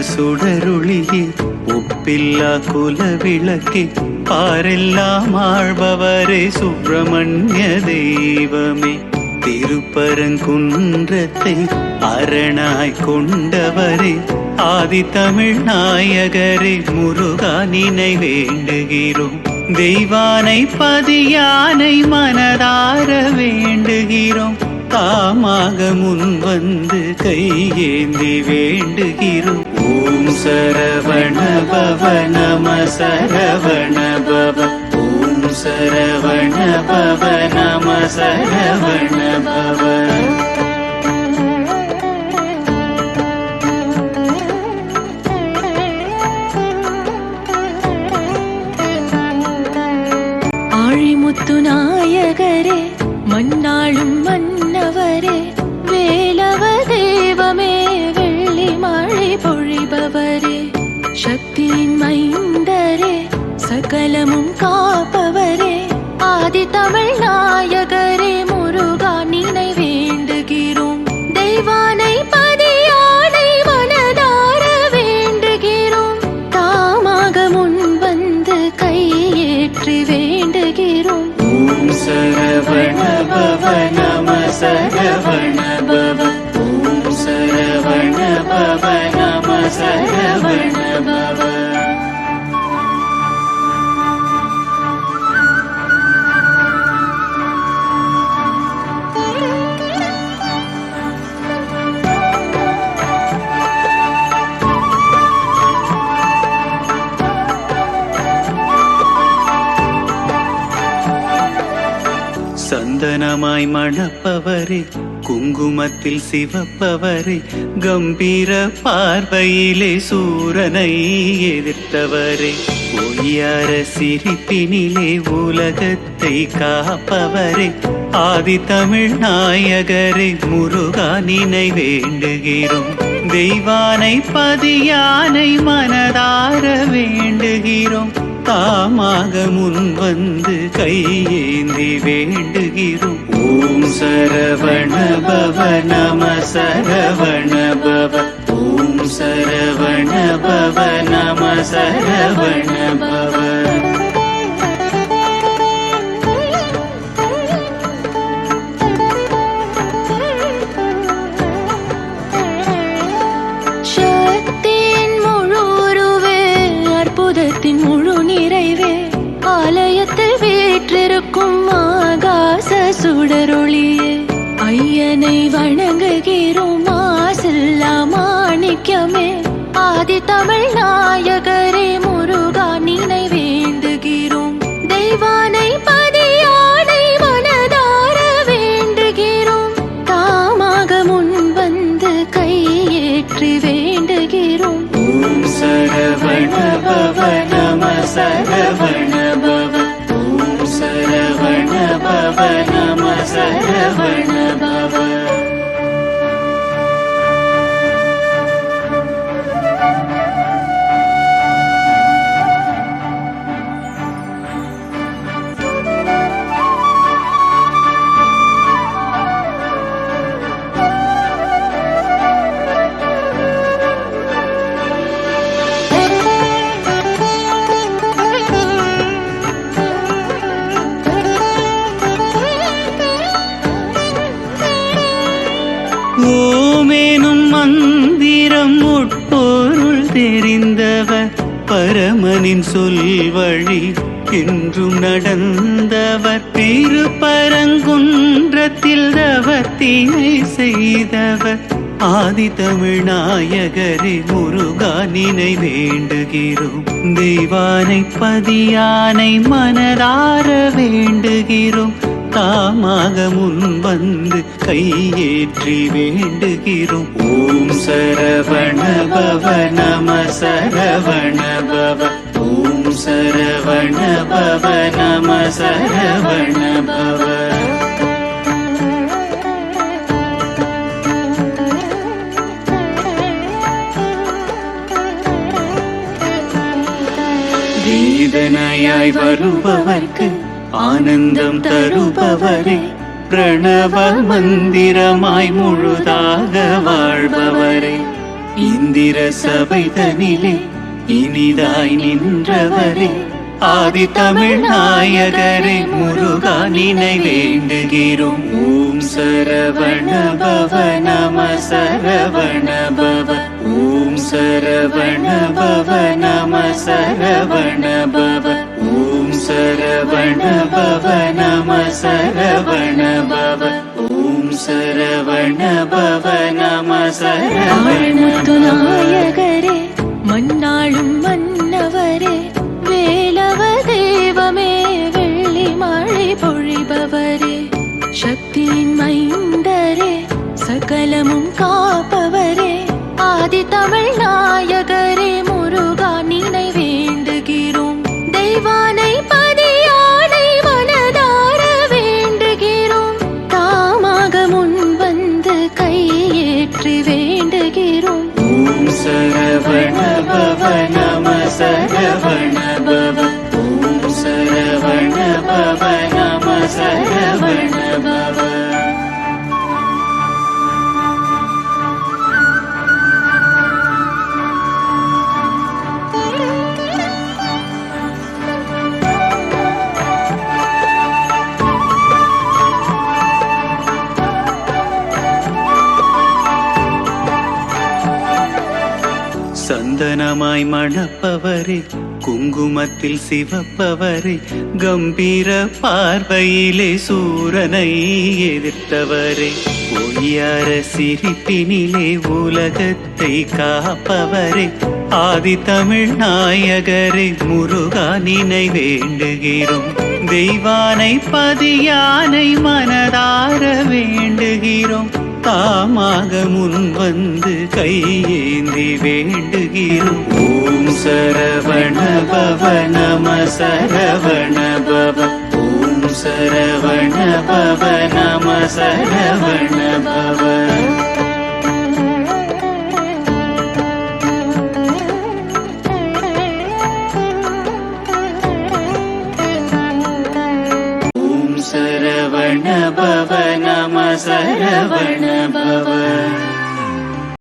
சுடருளியே ஒப்பில்லா குலவிளக்கே பாரெல்லாம் ஆழ்பவரே சுப்பிரமணிய தெய்வமே திருப்பரங்குன்றத்தை அரணாய் கொண்டவரே ஆதி தமிழ் நாயகரே முருகா நினை வேண்டுகிறோம் தெய்வானை பதியானை மனதார வேண்டுகிறோம் தாமாக முன் வந்து கையேந்தி வேண்டுகிறோம் ஓம் சரவண பவ நம சரவண பவ ஓம் சரவண பவ நம சரவண பவ ஆழிமுத்து நாயகரே மண்ணாளும் மன்னவரே வேலவ தெய்வமே வெள்ளி மழை பொழிபவரே சக்தியின் மைந்தரே சகலமும் காப்பவரே ஆதி தமிழ் நாயகரே முருகா நினை வேண்டுகிறோம் தெய்வானை பதியானை மனதார வேண்டுகிறோம் தாமாக முன் வந்து கையேற்றி வேண்டுகிறோம் ஓம் சரவண பவ நம சரவண பவ ஓம் சரவண பவ நம சரவண பவ சந்தனமாய் மணப்பவரே குங்குமத்தில் சிவப்பவரே கம்பீர பார்வையிலே சூரனை எதிர்த்தவரே பொய்யார சிரிப்பினிலே உலகத்தை காப்பவரே ஆதி தமிழ் நாயகரே முருகா நினை வேண்டுகிறோம் தெய்வானை பதியானை மனதார வேண்டுகிறோம் தாமாக முன் வந்து கையேந்தி வேண்டுகிறோம் ஓம் சரவண பவ நம சரவண பவ ஓம் சரவண பவ நம சரவண பவ முழு நிறைவே ஆலயத்தில் வீற்றிருக்கும் ஆகாச சுடரொளியே ஐயனை வணங்குகிறோம் மாசில்லா மாணிக்கமே ஆதி தமிழ் நாயகரே முருகா நினை வேண்டுகிறோம் தெய்வானை பதியானை மனதார வேண்டுகிறோம் தாமாக முன் வந்து கையேற்றி வேண்டுகிறோம் ஓம் சரவண பவ நம சரவண பவ ஓம் சரவண பவ நம சரவண பவ ஓமேனும் மந்திரம் உட்பொருள் தெரிந்தவர் பரமனின் சொல் வழி என்றும் நடந்தவர் திருப்பரங்குன்றத்தில் தவத்தினை செய்தவர் ஆதி தமிழ் நாயகரே முருகா நினை வேண்டுகிறோம். தெய்வானை பதியானை மனதார வேண்டுகிறோம். தாமாக முன் வந்து கையேற்றி வேண்டுகிறோம். ஓம் சரவண பவ நம சரவண பவ. ஓம் சரவண பவ நம சரவண பவ. வேதனையாய் வருபவர்க்கு ஆனந்தம் தருபவரே, பிரணவ மந்திரமாய் முழுதாக வாழ்பவரே, இந்திர சபைதனிலே இனிதாய் நின்றவரே, ஆதி தமிழ் நாயகரே முருகா நினை வேண்டுகிறோம். ஓம் சரவண பவ நம சரவண பவ. ஓம் சரவண பவ நம சரவண பவ. ஓம் சரவண பவ நம சரவண பவ. ஓம் சரவண பவ நம சரவண பவ. நாயகரே மன்னாளும் மன்னவரே, வேலவ தெய்வமே வெள்ளி மழை பொழிபவரே, சக்தியின் மைந்தரே சகலமும் காப்பவரே, ஆதி தமிழ் நாயகரே முருகா நினை வேண்டுகிறோம். தெய்வானை பதியானை மனதார வேண்டுகிறோம். தாமாக முன் வந்து கையேற்றி வேண்டுகிறோம். ஓம் சரவண பவ நம சரவண பவ. ஓம் சரவண பவ நம சரவண பவ. சந்தனமாய் மணப்பவரே, குங்குமத்தில் சிவப்பவரே, கம்பீர பார்வையிலே சூரனை எதிர்த்தவரே, பொய்யார சிரிப்பினிலே உலகத்தை காப்பவரே, ஆதி தமிழ் நாயகரே முருகா நினை வேண்டுகிறோம். தெய்வானை பதியானை மனதார வேண்டுகிறோம். தாமாக முன் வந்து கையேந்தி வேண்டுகிறோம். ஓம் சரவண பவ நம சரவண பவ. ஓம் சரவண பவ நம சரவண பவ. சரவண பவ நம சரவண பவ.